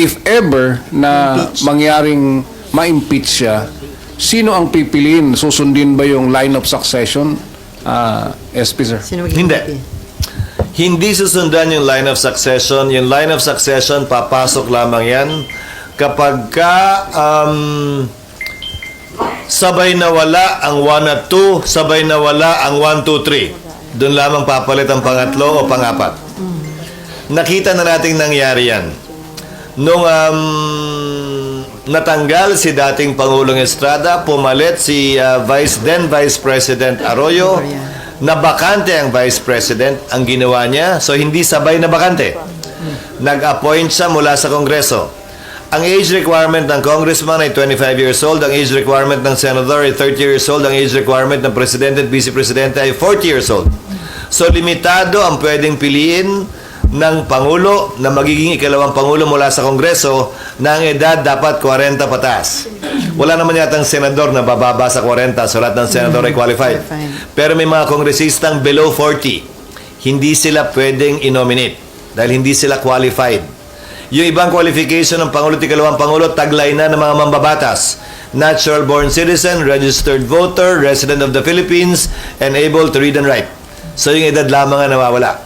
if ever na mangyaring ma-impeach siya, sino ang pipiliin? Susundin ba yung line of succession? SP, sir. Sino magiging Hindi. VP? Hindi susundan yung line of succession. Yung line of succession, papasok lamang yan kapag sabay nawala ang 1 at 2, sabay nawala ang 1, 2, 3. Doon lamang papalit ang pangatlo o pangapat. Nakita na nating nangyari yan. Nung natanggal si dating Pangulong Estrada, pumalit si then Vice President Arroyo, na bakante ang Vice President, ang ginawa niya, so hindi sabay na bakante. Nag-appoint siya mula sa Kongreso. Ang age requirement ng congressman ay 25 years old, ang age requirement ng senador ay 30 years old, ang age requirement ng presidente at vice-presidente ay 40 years old. So limitado ang pwedeng piliin ng Pangulo na magiging ikalawang Pangulo mula sa Kongreso na ang edad dapat 40 pataas. Wala naman yatang senador na bababa sa 40, so lahat ng senador ay qualified. Pero may mga kongresistang below 40, hindi sila pwedeng i-nominate dahil hindi sila qualified. Yung ibang qualification ng Pangulo at ikalawang Pangulo, taglay na ng mga mambabatas. Natural born citizen, registered voter, resident of the Philippines, and able to read and write. So yung edad lamang ang nawawala.